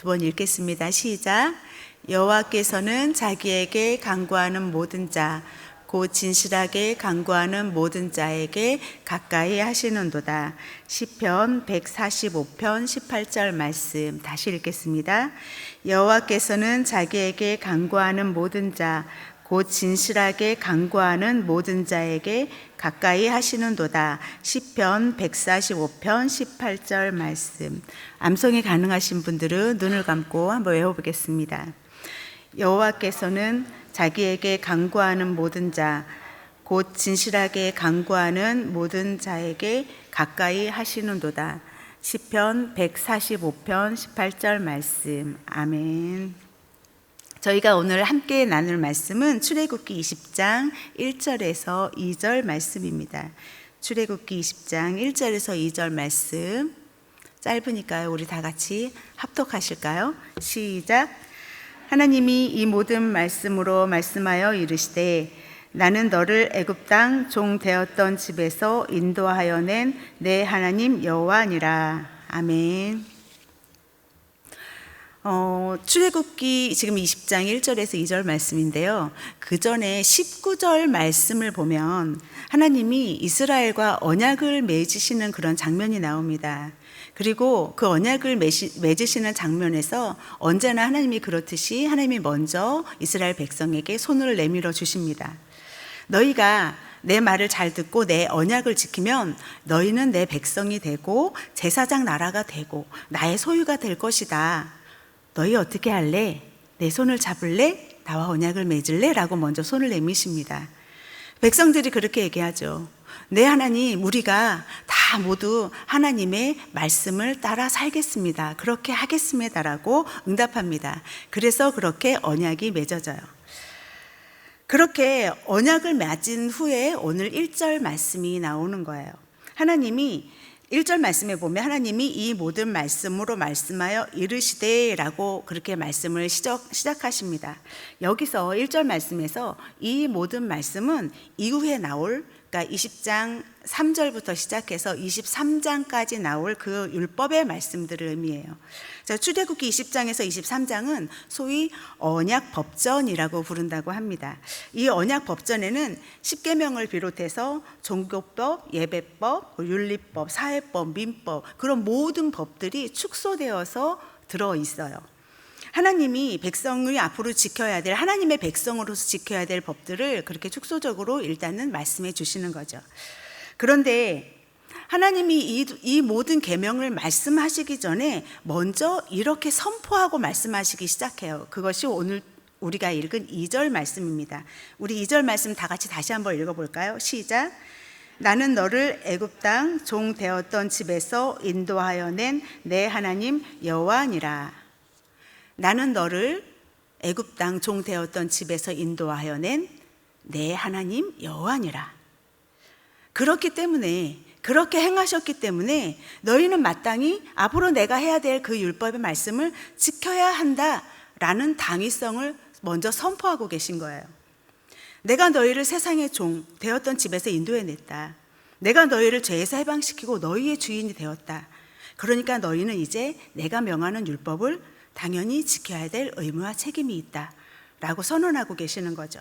두 번 읽겠습니다. 시작. 여호와께서는 자기에게 간구하는 모든 자, 곧 진실하게 간구하는 모든 자에게 가까이 하시는도다. 시편 145편 18절 말씀 다시 읽겠습니다. 여호와께서는 자기에게 간구하는 모든 자, 곧 진실하게 간구하는 모든 자에게 가까이 하시는도다. 시편 145편 18절 말씀. 암송이 가능하신 분들은 눈을 감고 한번 외워보겠습니다. 여호와께서는 자기에게 간구하는 모든 자, 곧 진실하게 간구하는 모든 자에게 가까이 하시는도다. 시편 145편 18절 말씀. 아멘. 저희가 오늘 함께 나눌 말씀은 출애굽기 20장 1절에서 2절 말씀입니다. 출애굽기 20장 1절에서 2절 말씀. 짧으니까요. 우리 다 같이 합독하실까요? 시작. 하나님이 이 모든 말씀으로 말씀하여 이르시되 나는 너를 애굽 땅 종 되었던 집에서 인도하여 낸 내 하나님 여호와니라. 아멘. 출애굽기 지금 20장 1절에서 2절 말씀인데요. 그 전에 19절 말씀을 보면 하나님이 이스라엘과 언약을 맺으시는 그런 장면이 나옵니다. 그리고 그 언약을 맺으시는 장면에서 언제나 하나님이 그렇듯이 하나님이 먼저 이스라엘 백성에게 손을 내밀어 주십니다. 너희가 내 말을 잘 듣고 내 언약을 지키면 너희는 내 백성이 되고 제사장 나라가 되고 나의 소유가 될 것이다. 너희 어떻게 할래? 내 손을 잡을래? 나와 언약을 맺을래? 라고 먼저 손을 내미십니다. 백성들이 그렇게 얘기하죠. 네 하나님, 우리가 다 모두 하나님의 말씀을 따라 살겠습니다. 그렇게 하겠습니다. 라고 응답합니다. 그래서 그렇게 언약이 맺어져요. 그렇게 언약을 맺은 후에 오늘 1절 말씀이 나오는 거예요. 하나님이 1절 말씀에 보면 하나님이 이 모든 말씀으로 말씀하여 이르시되 라고 그렇게 말씀을 시작하십니다. 여기서 1절 말씀에서 이 모든 말씀은 이후에 나올, 그러니까 20장 3절부터 시작해서 23장까지 나올 그 율법의 말씀들을 의미해요. 출애굽기 20장에서 23장은 소위 언약 법전이라고 부른다고 합니다. 이 언약 법전에는 십계명을 비롯해서 종교법, 예배법, 윤리법, 사회법, 민법 그런 모든 법들이 축소되어서 들어 있어요. 하나님이 백성이 앞으로 지켜야 될, 하나님의 백성으로서 지켜야 될 법들을 그렇게 축소적으로 일단은 말씀해 주시는 거죠. 그런데 하나님이 이 모든 계명을 말씀하시기 전에 먼저 이렇게 선포하고 말씀하시기 시작해요. 그것이 오늘 우리가 읽은 2절 말씀입니다. 우리 2절 말씀 다 같이 다시 한번 읽어볼까요? 시작. 나는 너를 애굽 땅 종 되었던 집에서 인도하여 낸 내 하나님 여호와니라. 나는 너를 애굽 땅 종 되었던 집에서 인도하여 낸 내 하나님 여호와니라. 그렇기 때문에, 그렇게 행하셨기 때문에 너희는 마땅히 앞으로 내가 해야 될 그 율법의 말씀을 지켜야 한다라는 당위성을 먼저 선포하고 계신 거예요. 내가 너희를 세상의 종 되었던 집에서 인도해냈다. 내가 너희를 죄에서 해방시키고 너희의 주인이 되었다. 그러니까 너희는 이제 내가 명하는 율법을 당연히 지켜야 될 의무와 책임이 있다 라고 선언하고 계시는 거죠.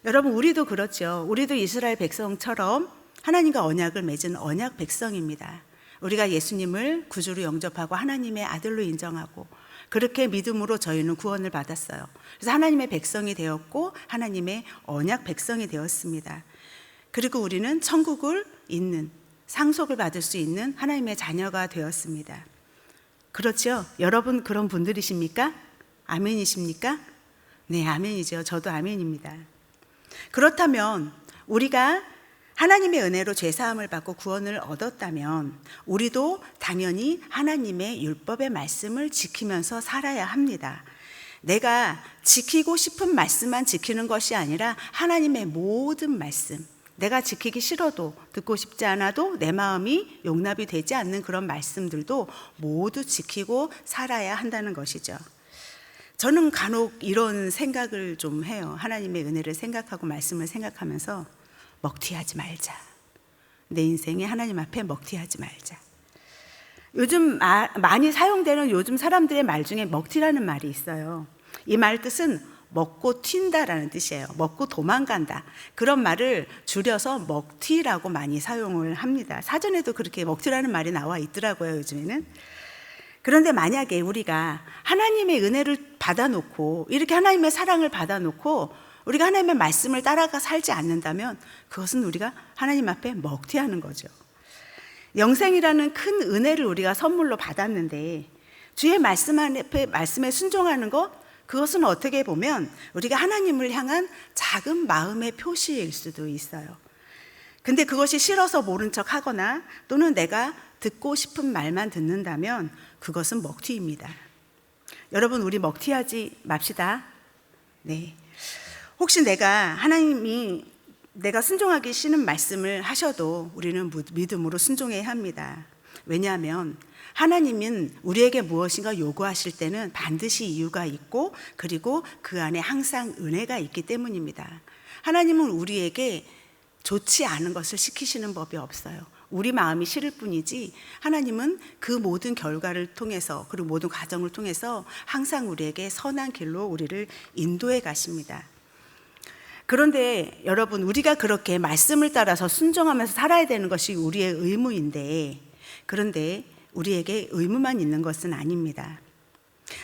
여러분, 우리도 그렇죠. 우리도 이스라엘 백성처럼 하나님과 언약을 맺은 언약 백성입니다. 우리가 예수님을 구주로 영접하고 하나님의 아들로 인정하고 그렇게 믿음으로 저희는 구원을 받았어요. 그래서 하나님의 백성이 되었고 하나님의 언약 백성이 되었습니다. 그리고 우리는 천국을 잇는, 상속을 받을 수 있는 하나님의 자녀가 되었습니다. 그렇죠? 여러분 그런 분들이십니까? 아멘이십니까? 네, 아멘이죠. 저도 아멘입니다. 그렇다면 우리가 하나님의 은혜로 죄사함을 받고 구원을 얻었다면 우리도 당연히 하나님의 율법의 말씀을 지키면서 살아야 합니다. 내가 지키고 싶은 말씀만 지키는 것이 아니라 하나님의 모든 말씀, 내가 지키기 싫어도 듣고 싶지 않아도 내 마음이 용납이 되지 않는 그런 말씀들도 모두 지키고 살아야 한다는 것이죠. 저는 간혹 이런 생각을 좀 해요. 하나님의 은혜를 생각하고 말씀을 생각하면서 먹튀하지 말자. 내 인생에 하나님 앞에 먹튀하지 말자. 요즘 많이 사용되는 요즘 사람들의 말 중에 먹튀라는 말이 있어요. 이 말 뜻은 먹고 튄다라는 뜻이에요. 먹고 도망간다. 그런 말을 줄여서 먹튀라고 많이 사용을 합니다. 사전에도 그렇게 먹튀라는 말이 나와 있더라고요, 요즘에는. 그런데 만약에 우리가 하나님의 은혜를 받아놓고, 이렇게 하나님의 사랑을 받아놓고 우리가 하나님의 말씀을 따라가 살지 않는다면 그것은 우리가 하나님 앞에 먹튀하는 거죠. 영생이라는 큰 은혜를 우리가 선물로 받았는데 주의 말씀에 순종하는 것, 그것은 어떻게 보면 우리가 하나님을 향한 작은 마음의 표시일 수도 있어요. 근데 그것이 싫어서 모른 척 하거나 또는 내가 듣고 싶은 말만 듣는다면 그것은 먹튀입니다. 여러분, 우리 먹튀하지 맙시다. 네. 혹시 하나님이 내가 순종하기 싫은 말씀을 하셔도 우리는 믿음으로 순종해야 합니다. 왜냐하면 하나님은 우리에게 무엇인가 요구하실 때는 반드시 이유가 있고, 그리고 그 안에 항상 은혜가 있기 때문입니다. 하나님은 우리에게 좋지 않은 것을 시키시는 법이 없어요. 우리 마음이 싫을 뿐이지 하나님은 그 모든 결과를 통해서, 그리고 모든 과정을 통해서 항상 우리에게 선한 길로 우리를 인도해 가십니다. 그런데 여러분, 우리가 그렇게 말씀을 따라서 순종하면서 살아야 되는 것이 우리의 의무인데, 그런데 우리에게 의무만 있는 것은 아닙니다.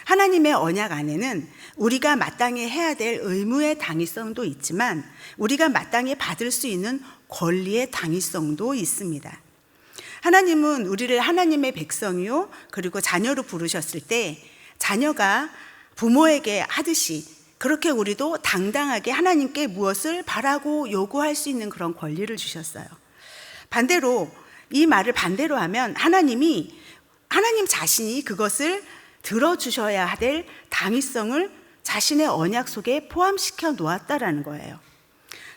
하나님의 언약 안에는 우리가 마땅히 해야 될 의무의 당위성도 있지만 우리가 마땅히 받을 수 있는 권리의 당위성도 있습니다. 하나님은 우리를 하나님의 백성이요, 그리고 자녀로 부르셨을 때 자녀가 부모에게 하듯이 그렇게 우리도 당당하게 하나님께 무엇을 바라고 요구할 수 있는 그런 권리를 주셨어요. 반대로, 이 말을 반대로 하면 하나님 자신이 그것을 들어주셔야 될 당위성을 자신의 언약 속에 포함시켜 놓았다라는 거예요.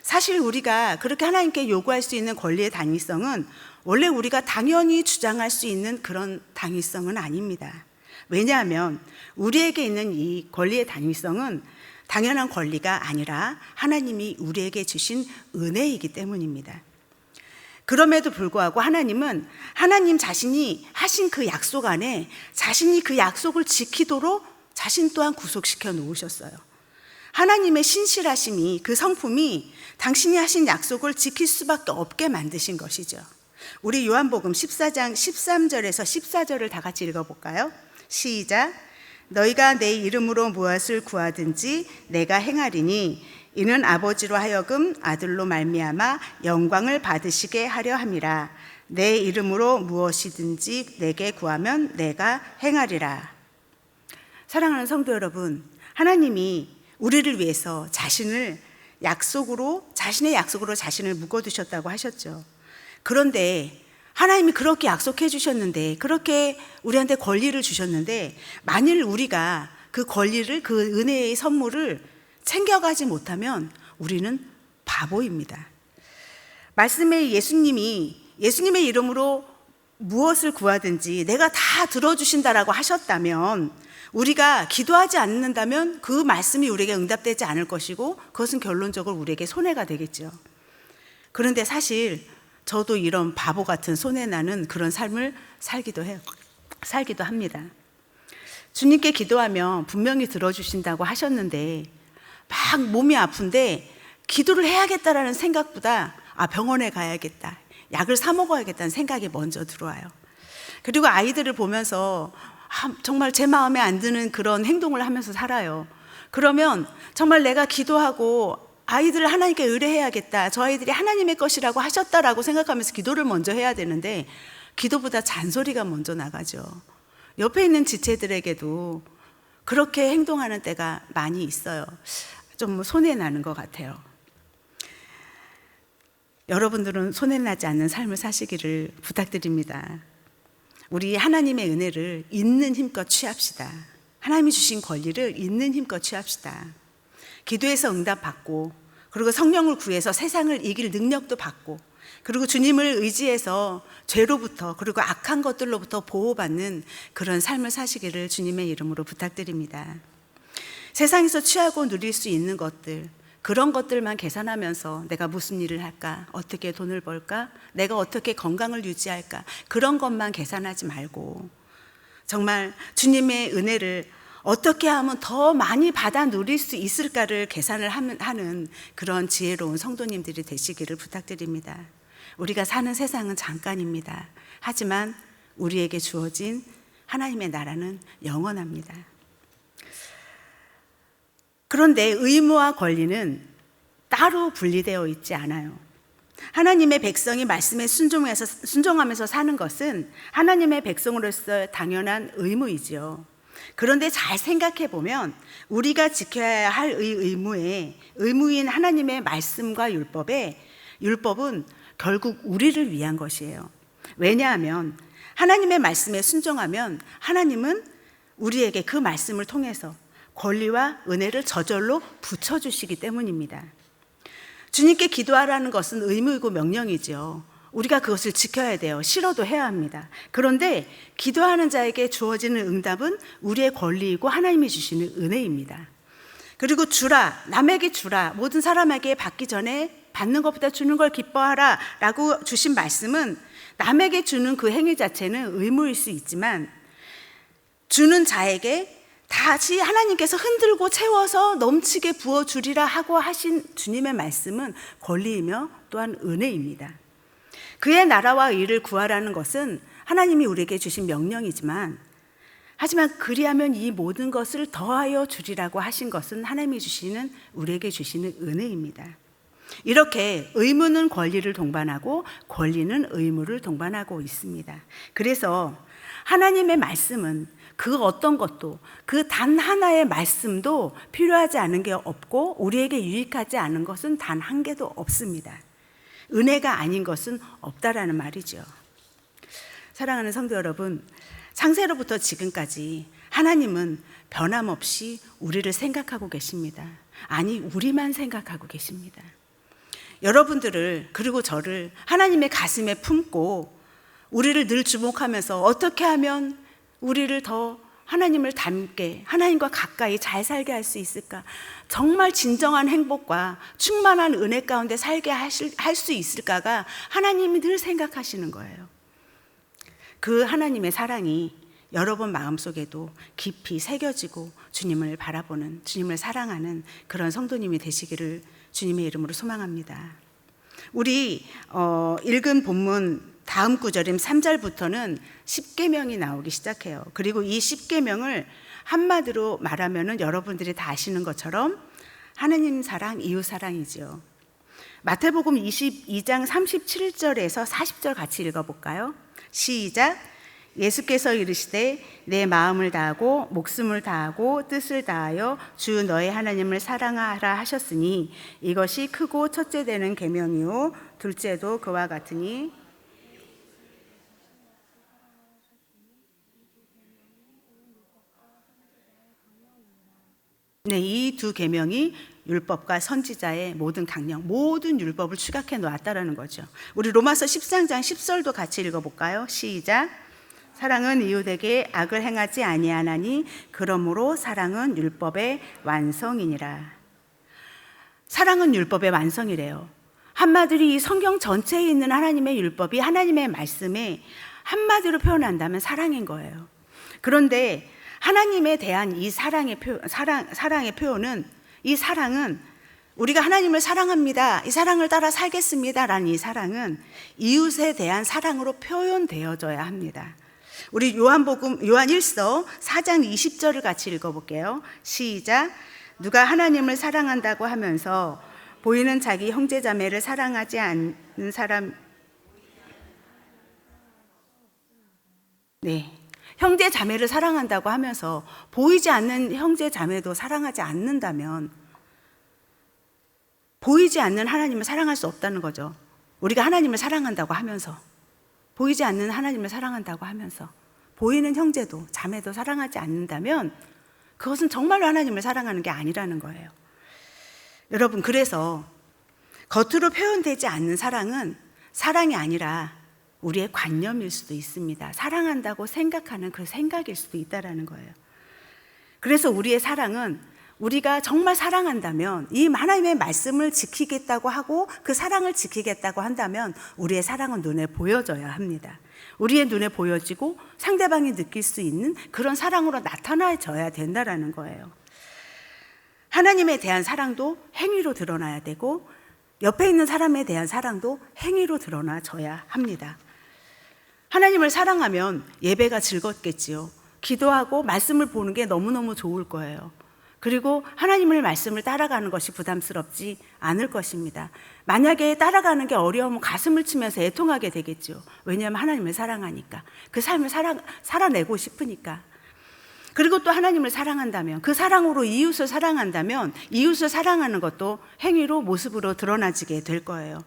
사실 우리가 그렇게 하나님께 요구할 수 있는 권리의 당위성은 원래 우리가 당연히 주장할 수 있는 그런 당위성은 아닙니다. 왜냐하면 우리에게 있는 이 권리의 당위성은 당연한 권리가 아니라 하나님이 우리에게 주신 은혜이기 때문입니다. 그럼에도 불구하고 하나님은 하나님 자신이 하신 그 약속 안에 자신이 그 약속을 지키도록 자신 또한 구속시켜 놓으셨어요. 하나님의 신실하심이, 그 성품이 당신이 하신 약속을 지킬 수밖에 없게 만드신 것이죠. 우리 요한복음 14장 13절에서 14절을 다 같이 읽어볼까요? 시작. 너희가 내 이름으로 무엇을 구하든지 내가 행하리니 이는 아버지로 하여금 아들로 말미암아 영광을 받으시게 하려 함이라. 내 이름으로 무엇이든지 내게 구하면 내가 행하리라. 사랑하는 성도 여러분, 하나님이 우리를 위해서 자신의 약속으로 자신을 묶어두셨다고 하셨죠. 그런데 하나님이 그렇게 약속해 주셨는데, 그렇게 우리한테 권리를 주셨는데, 만일 우리가 그 권리를, 그 은혜의 선물을 챙겨가지 못하면 우리는 바보입니다. 말씀에 예수님의 이름으로 무엇을 구하든지 내가 다 들어주신다라고 하셨다면, 우리가 기도하지 않는다면 그 말씀이 우리에게 응답되지 않을 것이고 그것은 결론적으로 우리에게 손해가 되겠죠. 그런데 사실 저도 이런 바보 같은 손해나는 그런 삶을 살기도 합니다. 주님께 기도하면 분명히 들어주신다고 하셨는데 막 몸이 아픈데 기도를 해야겠다라는 생각보다 병원에 가야겠다, 약을 사 먹어야겠다는 생각이 먼저 들어와요. 그리고 아이들을 보면서 정말 제 마음에 안 드는 그런 행동을 하면서 살아요. 그러면 정말 내가 기도하고 아이들을 하나님께 의뢰해야겠다, 저 아이들이 하나님의 것이라고 하셨다라고 생각하면서 기도를 먼저 해야 되는데 기도보다 잔소리가 먼저 나가죠. 옆에 있는 지체들에게도 그렇게 행동하는 때가 많이 있어요. 좀 손해나는 것 같아요. 여러분들은 손해나지 않는 삶을 사시기를 부탁드립니다. 우리 하나님의 은혜를 있는 힘껏 취합시다. 하나님이 주신 권리를 있는 힘껏 취합시다. 기도해서 응답받고, 그리고 성령을 구해서 세상을 이길 능력도 받고, 그리고 주님을 의지해서 죄로부터, 그리고 악한 것들로부터 보호받는 그런 삶을 사시기를 주님의 이름으로 부탁드립니다. 세상에서 취하고 누릴 수 있는 것들, 그런 것들만 계산하면서 내가 무슨 일을 할까? 어떻게 돈을 벌까? 내가 어떻게 건강을 유지할까? 그런 것만 계산하지 말고 정말 주님의 은혜를 어떻게 하면 더 많이 받아 누릴 수 있을까를 계산을 하는 그런 지혜로운 성도님들이 되시기를 부탁드립니다. 우리가 사는 세상은 잠깐입니다. 하지만 우리에게 주어진 하나님의 나라는 영원합니다. 그런데 의무와 권리는 따로 분리되어 있지 않아요. 하나님의 백성이 말씀에 순종하면서 사는 것은 하나님의 백성으로서 당연한 의무이지요. 그런데 잘 생각해 보면 우리가 지켜야 할 의무인 하나님의 말씀과 율법은 결국 우리를 위한 것이에요. 왜냐하면 하나님의 말씀에 순종하면 하나님은 우리에게 그 말씀을 통해서 권리와 은혜를 저절로 붙여주시기 때문입니다. 주님께 기도하라는 것은 의무이고 명령이죠. 우리가 그것을 지켜야 돼요. 싫어도 해야 합니다. 그런데 기도하는 자에게 주어지는 응답은 우리의 권리이고 하나님이 주시는 은혜입니다. 그리고 주라, 남에게 주라, 모든 사람에게 받기 전에 받는 것보다 주는 걸 기뻐하라 라고 주신 말씀은 남에게 주는 그 행위 자체는 의무일 수 있지만 주는 자에게 다시 하나님께서 흔들고 채워서 넘치게 부어주리라 하고 하신 주님의 말씀은 권리이며 또한 은혜입니다. 그의 나라와 의를 구하라는 것은 하나님이 우리에게 주신 명령이지만 하지만 그리하면 이 모든 것을 더하여 주리라고 하신 것은 하나님이 주시는 우리에게 주시는 은혜입니다. 이렇게 의무는 권리를 동반하고 권리는 의무를 동반하고 있습니다. 그래서 하나님의 말씀은 그 어떤 것도 그 단 하나의 말씀도 필요하지 않은 게 없고 우리에게 유익하지 않은 것은 단 한 개도 없습니다. 은혜가 아닌 것은 없다라는 말이죠. 사랑하는 성도 여러분, 창세로부터 지금까지 하나님은 변함없이 우리를 생각하고 계십니다. 아니, 우리만 생각하고 계십니다. 여러분들을 그리고 저를 하나님의 가슴에 품고 우리를 늘 주목하면서 어떻게 하면 우리를 더 하나님을 닮게, 하나님과 가까이 잘 살게 할 수 있을까? 정말 진정한 행복과 충만한 은혜 가운데 살게 할 수 있을까가 하나님이 늘 생각하시는 거예요. 그 하나님의 사랑이 여러분 마음속에도 깊이 새겨지고 주님을 바라보는, 주님을 사랑하는 그런 성도님이 되시기를 주님의 이름으로 소망합니다. 우리 읽은 본문 다음 구절인 3절부터는 10계명이 나오기 시작해요. 그리고 이 10계명을 한마디로 말하면은 여러분들이 다 아시는 것처럼 하나님 사랑, 이웃 사랑이죠. 마태복음 22장 37절에서 40절 같이 읽어볼까요? 시작. 예수께서 이르시되 내 마음을 다하고 목숨을 다하고 뜻을 다하여 주 너의 하나님을 사랑하라 하셨으니 이것이 크고 첫째 되는 계명이요 둘째도 그와 같으니 네, 이 두 계명이 율법과 선지자의 모든 강령, 모든 율법을 추각해 놓았다라는 거죠. 우리 로마서 13장 10절도 같이 읽어볼까요? 시작. 사랑은 이웃에게 악을 행하지 아니하나니 그러므로 사랑은 율법의 완성이니라. 사랑은 율법의 완성이래요. 한마디로 이 성경 전체에 있는 하나님의 율법이 하나님의 말씀에 한마디로 표현한다면 사랑인 거예요. 그런데 하나님에 대한 이 사랑의 표현은, 이 사랑은 우리가 하나님을 사랑합니다, 이 사랑을 따라 살겠습니다라는 이 사랑은 이웃에 대한 사랑으로 표현되어져야 합니다. 우리 요한 1서 4장 20절을 같이 읽어볼게요. 시작. 누가 하나님을 사랑한다고 하면서 보이는 자기 형제 자매를 사랑하지 않는 사람, 네, 형제 자매를 사랑한다고 하면서 보이지 않는 형제 자매도 사랑하지 않는다면 보이지 않는 하나님을 사랑할 수 없다는 거죠. 우리가 하나님을 사랑한다고 하면서, 보이지 않는 하나님을 사랑한다고 하면서 보이는 형제도 자매도 사랑하지 않는다면 그것은 정말로 하나님을 사랑하는 게 아니라는 거예요. 여러분, 그래서 겉으로 표현되지 않는 사랑은 사랑이 아니라 우리의 관념일 수도 있습니다. 사랑한다고 생각하는 그 생각일 수도 있다라는 거예요. 그래서 우리의 사랑은 우리가 정말 사랑한다면, 이 하나님의 말씀을 지키겠다고 하고 그 사랑을 지키겠다고 한다면 우리의 사랑은 눈에 보여져야 합니다. 우리의 눈에 보여지고 상대방이 느낄 수 있는 그런 사랑으로 나타나져야 된다라는 거예요. 하나님에 대한 사랑도 행위로 드러나야 되고 옆에 있는 사람에 대한 사랑도 행위로 드러나져야 합니다. 하나님을 사랑하면 예배가 즐겁겠지요. 기도하고 말씀을 보는 게 너무너무 좋을 거예요. 그리고 하나님의 말씀을 따라가는 것이 부담스럽지 않을 것입니다. 만약에 따라가는 게 어려우면 가슴을 치면서 애통하게 되겠죠. 왜냐하면 하나님을 사랑하니까, 그 삶을 살아내고 싶으니까. 그리고 또 하나님을 사랑한다면, 그 사랑으로 이웃을 사랑한다면 이웃을 사랑하는 것도 행위로, 모습으로 드러나지게 될 거예요.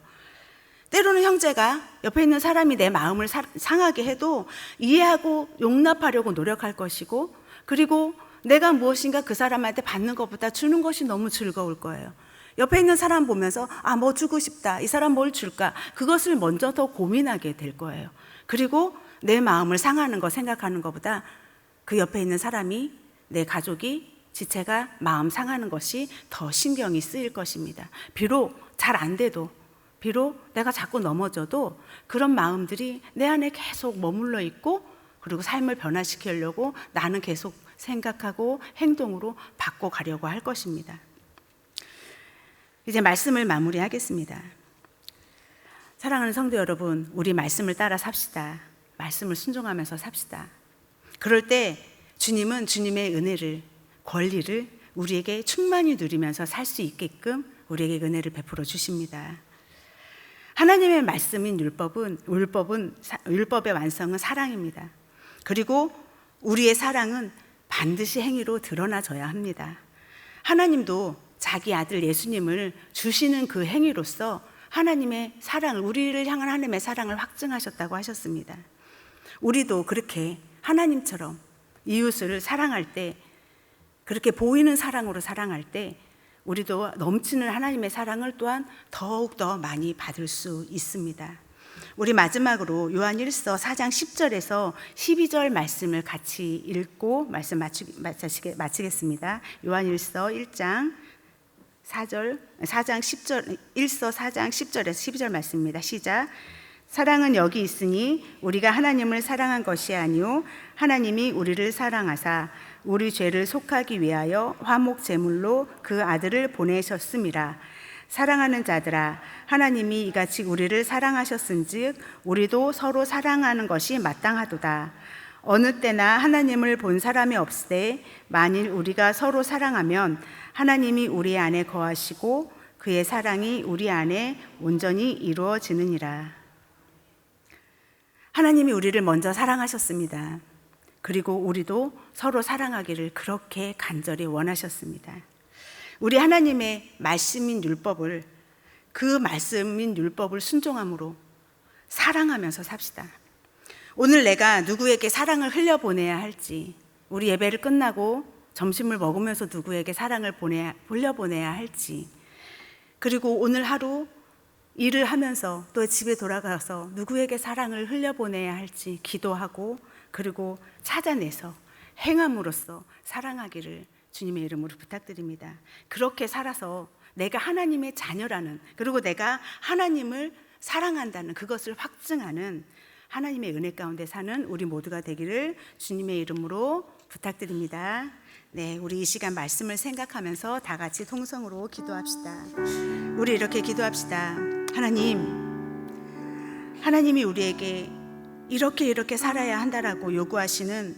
때로는 형제가 옆에 있는 사람이 내 마음을 상하게 해도 이해하고 용납하려고 노력할 것이고, 그리고 내가 무엇인가 그 사람한테 받는 것보다 주는 것이 너무 즐거울 거예요. 옆에 있는 사람 보면서 뭐 주고 싶다, 이 사람 뭘 줄까, 그것을 먼저 더 고민하게 될 거예요. 그리고 내 마음을 상하는 거 생각하는 것보다 그 옆에 있는 사람이, 내 가족이, 지체가 마음 상하는 것이 더 신경이 쓰일 것입니다. 비록 잘 안 돼도, 비록 내가 자꾸 넘어져도 그런 마음들이 내 안에 계속 머물러 있고, 그리고 삶을 변화시키려고 나는 계속 생각하고 행동으로 바꿔가려고 할 것입니다. 이제 말씀을 마무리하겠습니다. 사랑하는 성도 여러분, 우리 말씀을 따라 삽시다. 말씀을 순종하면서 삽시다. 그럴 때 주님은 주님의 은혜를, 권리를 우리에게 충만히 누리면서 살 수 있게끔 우리에게 은혜를 베풀어 주십니다. 하나님의 말씀인 율법의 완성은 사랑입니다. 그리고 우리의 사랑은 반드시 행위로 드러나져야 합니다. 하나님도 자기 아들 예수님을 주시는 그 행위로서 하나님의 사랑을, 우리를 향한 하나님의 사랑을 확증하셨다고 하셨습니다. 우리도 그렇게 하나님처럼 이웃을 사랑할 때, 그렇게 보이는 사랑으로 사랑할 때 우리도 넘치는 하나님의 사랑을 또한 더욱더 많이 받을 수 있습니다. 우리 마지막으로 요한 1서 4장 10절에서 12절 말씀을 같이 읽고 말씀 마치겠습니다. 요한 1서 1장 4장 10절, 1서 4장 10절에서 12절 말씀입니다. 시작. 사랑은 여기 있으니 우리가 하나님을 사랑한 것이 아니요 하나님이 우리를 사랑하사 우리 죄를 속하기 위하여 화목 제물로 그 아들을 보내셨음이라. 사랑하는 자들아, 하나님이 이같이 우리를 사랑하셨은즉 우리도 서로 사랑하는 것이 마땅하도다. 어느 때나 하나님을 본 사람이 없으되 만일 우리가 서로 사랑하면 하나님이 우리 안에 거하시고 그의 사랑이 우리 안에 온전히 이루어지느니라. 하나님이 우리를 먼저 사랑하셨습니다. 그리고 우리도 서로 사랑하기를 그렇게 간절히 원하셨습니다. 우리 하나님의 말씀인 율법을, 그 말씀인 율법을 순종함으로 사랑하면서 삽시다. 오늘 내가 누구에게 사랑을 흘려보내야 할지, 우리 예배를 끝나고 점심을 먹으면서 누구에게 사랑을 흘려보내야 할지, 그리고 오늘 하루 일을 하면서 또 집에 돌아가서 누구에게 사랑을 흘려보내야 할지 기도하고, 그리고 찾아내서 행함으로써 사랑하기를 주님의 이름으로 부탁드립니다. 그렇게 살아서 내가 하나님의 자녀라는, 그리고 내가 하나님을 사랑한다는 그것을 확증하는 하나님의 은혜 가운데 사는 우리 모두가 되기를 주님의 이름으로 부탁드립니다. 네, 우리 이 시간 말씀을 생각하면서 다 같이 통성으로 기도합시다. 우리 이렇게 기도합시다. 하나님이 우리에게 이렇게 살아야 한다라고 요구하시는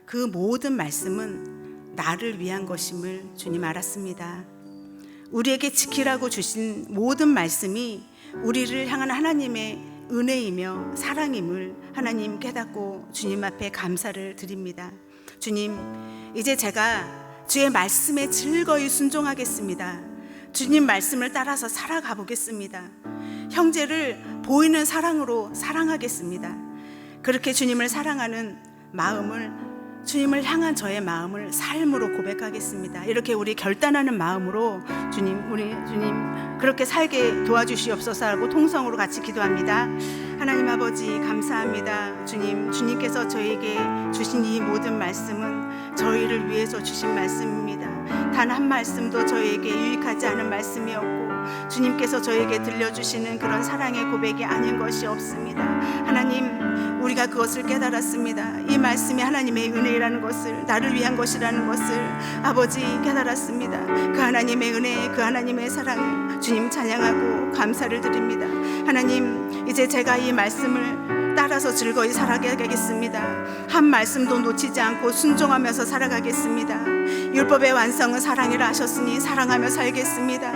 그 모든 말씀은 나를 위한 것임을 주님 알았습니다. 우리에게 지키라고 주신 모든 말씀이 우리를 향한 하나님의 은혜이며 사랑임을 하나님 깨닫고 주님 앞에 감사를 드립니다. 주님, 이제 제가 주의 말씀에 즐거이 순종하겠습니다. 주님 말씀을 따라서 살아가 보겠습니다. 형제를 보이는 사랑으로 사랑하겠습니다. 그렇게 주님을 사랑하는 마음을, 주님을 향한 저의 마음을 삶으로 고백하겠습니다. 이렇게 우리 결단하는 마음으로 주님 그렇게 살게 도와주시옵소서 하고 통성으로 같이 기도합니다. 하나님 아버지 감사합니다. 주님께서 저에게 주신 이 모든 말씀은 저희를 위해서 주신 말씀입니다. 단 한 말씀도 저희에게 유익하지 않은 말씀이었고 주님께서 저에게 들려주시는 그런 사랑의 고백이 아닌 것이 없습니다. 하나님, 우리가 그것을 깨달았습니다. 이 말씀이 하나님의 은혜라는 것을, 나를 위한 것이라는 것을 아버지 깨달았습니다. 그 하나님의 은혜, 그 하나님의 사랑을 주님 찬양하고 감사를 드립니다. 하나님, 이제 제가 이 말씀을 따라서 즐거이 살아가겠습니다. 한 말씀도 놓치지 않고 순종하면서 살아가겠습니다. 율법의 완성은 사랑이라 하셨으니 사랑하며 살겠습니다.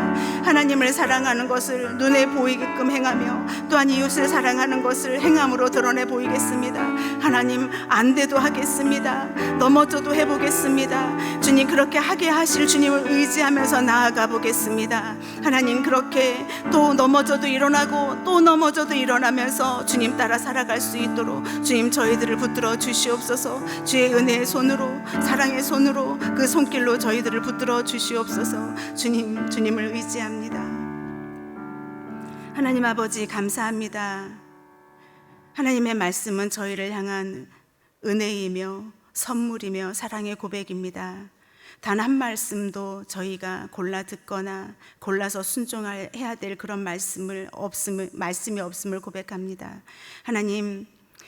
하나님을 사랑하는 것을 눈에 보이게끔 행하며 또한 이웃을 사랑하는 것을 행함으로 드러내 보이겠습니다. 하나님, 안 돼도 하겠습니다. 넘어져도 해보겠습니다. 주님, 그렇게 하게 하실 주님을 의지하면서 나아가 보겠습니다. 하나님, 그렇게 또 넘어져도 일어나고 또 넘어져도 일어나면서 주님 따라 살아갈 수 있도록 주님 저희들을 붙들어 주시옵소서. 주의 은혜의 손으로, 사랑의 손으로, 그 손길로 저희들을 붙들어 주시옵소서. 주님을 의지합니다. 하나님 아버지, 감사합니다. 하나님의 말씀은 저희를 향한 은혜이며 선물이며 사랑의 고백입니다. 단 한 말씀도 저희가 골라 듣거나 골라서 순종해야 될 그런 말씀이 없음을 고백합니다. 하나님,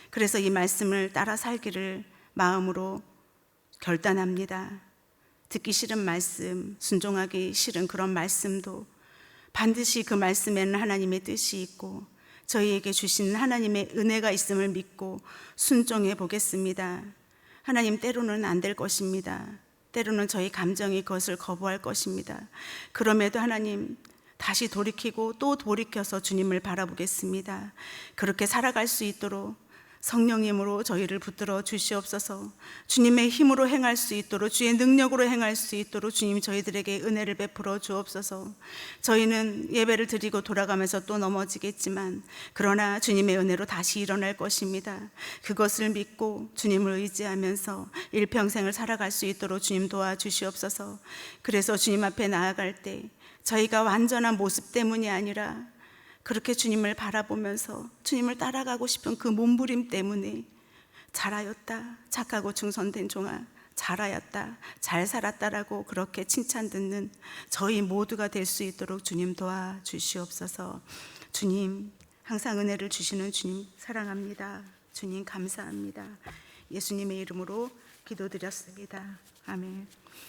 그래서 이 말씀을 따라 살기를 마음으로 결단합니다. 듣기 싫은 말씀, 순종하기 싫은 그런 말씀도 반드시 그 말씀에는 하나님의 뜻이 있고 저희에게 주신 하나님의 은혜가 있음을 믿고 순종해 보겠습니다. 하나님, 때로는 안 될 것입니다. 때로는 저희 감정이 그것을 거부할 것입니다. 그럼에도 하나님, 다시 돌이키고 또 돌이켜서 주님을 바라보겠습니다. 그렇게 살아갈 수 있도록 성령님으로 저희를 붙들어 주시옵소서. 주님의 힘으로 행할 수 있도록, 주의 능력으로 행할 수 있도록 주님 저희들에게 은혜를 베풀어 주옵소서. 저희는 예배를 드리고 돌아가면서 또 넘어지겠지만 그러나 주님의 은혜로 다시 일어날 것입니다. 그것을 믿고 주님을 의지하면서 일평생을 살아갈 수 있도록 주님 도와주시옵소서. 그래서 주님 앞에 나아갈 때 저희가 완전한 모습 때문이 아니라 그렇게 주님을 바라보면서 주님을 따라가고 싶은 그 몸부림 때문에 잘하였다, 착하고 충성된 종아, 잘하였다, 잘 살았다라고 그렇게 칭찬 듣는 저희 모두가 될 수 있도록 주님 도와주시옵소서. 주님, 항상 은혜를 주시는 주님 사랑합니다. 주님 감사합니다. 예수님의 이름으로 기도드렸습니다. 아멘.